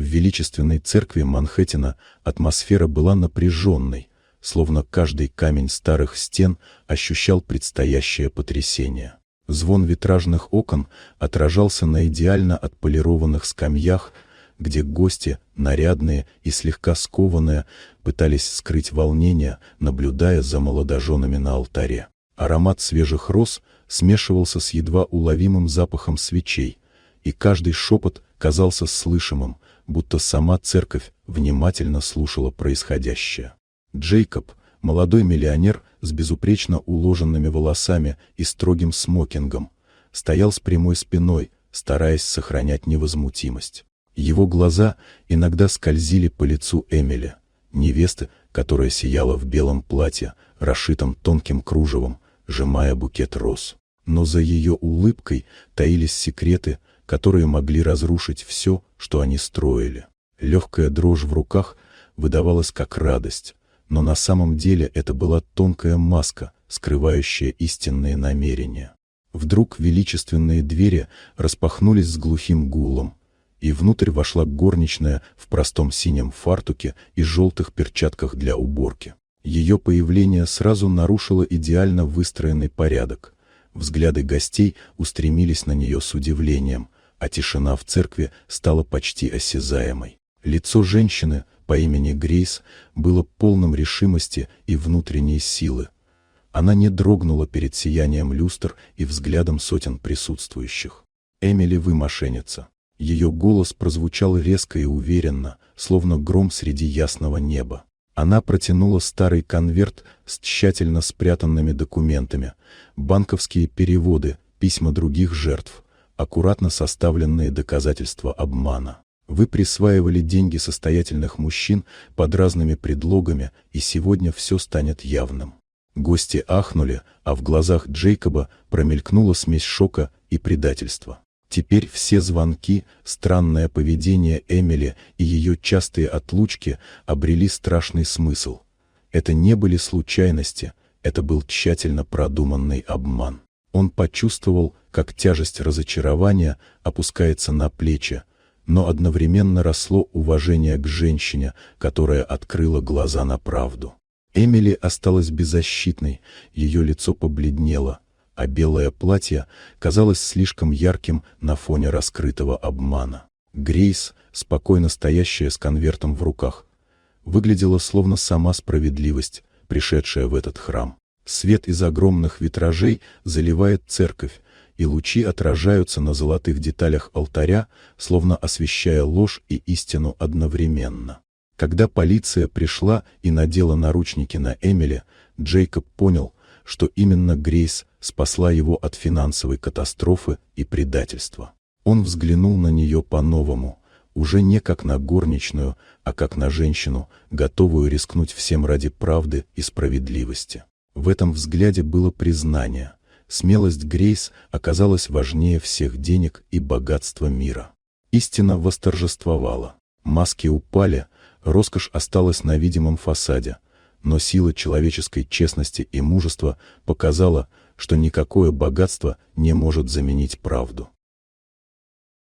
величественной церкви Манхэттена атмосфера была напряженной, словно каждый камень старых стен ощущал предстоящее потрясение. Звон витражных окон отражался на идеально отполированных скамьях, где гости, нарядные и слегка скованные, пытались скрыть волнение, наблюдая за молодоженами на алтаре. Аромат свежих роз смешивался с едва уловимым запахом свечей, и каждый шепот казался слышимым, будто сама церковь внимательно слушала происходящее. Джейкоб, молодой миллионер с безупречно уложенными волосами и строгим смокингом, стоял с прямой спиной, стараясь сохранять невозмутимость. Его глаза иногда скользили по лицу Эмили, невесты, которая сияла в белом платье, расшитом тонким кружевом, сжимая букет роз. Но за ее улыбкой таились секреты, которые могли разрушить все, что они строили. Легкая дрожь в руках выдавалась как радость, но на самом деле это была тонкая маска, скрывающая истинные намерения. Вдруг величественные двери распахнулись с глухим гулом, и внутрь вошла горничная в простом синем фартуке и желтых перчатках для уборки. Ее появление сразу нарушило идеально выстроенный порядок. Взгляды гостей устремились на нее с удивлением, а тишина в церкви стала почти осязаемой. Лицо женщины по имени Грейс было полным решимости и внутренней силы. Она не дрогнула перед сиянием люстр и взглядом сотен присутствующих. «Эмили, вы мошенница». Ее голос прозвучал резко и уверенно, словно гром среди ясного неба. Она протянула старый конверт с тщательно спрятанными документами, банковские переводы, письма других жертв, аккуратно составленные доказательства обмана. Вы присваивали деньги состоятельных мужчин под разными предлогами, и сегодня все станет явным. Гости ахнули, а в глазах Джейкоба промелькнула смесь шока и предательства. Теперь все звонки, странное поведение Эмили и ее частые отлучки обрели страшный смысл. Это не были случайности, это был тщательно продуманный обман. Он почувствовал, как тяжесть разочарования опускается на плечи, но одновременно росло уважение к женщине, которая открыла глаза на правду. Эмили осталась беззащитной, ее лицо побледнело, а белое платье казалось слишком ярким на фоне раскрытого обмана. Грейс, спокойно стоящая с конвертом в руках, выглядела словно сама справедливость, пришедшая в этот храм. Свет из огромных витражей заливает церковь, и лучи отражаются на золотых деталях алтаря, словно освещая ложь и истину одновременно. Когда полиция пришла и надела наручники на Эмили, Джейкоб понял, что именно Грейс спасла его от финансовой катастрофы и предательства. Он взглянул на нее по-новому, уже не как на горничную, а как на женщину, готовую рискнуть всем ради правды и справедливости. В этом взгляде было признание. Смелость Грейс оказалась важнее всех денег и богатства мира. Истина восторжествовала. Маски упали, роскошь осталась на видимом фасаде, но сила человеческой честности и мужества показала, что никакое богатство не может заменить правду.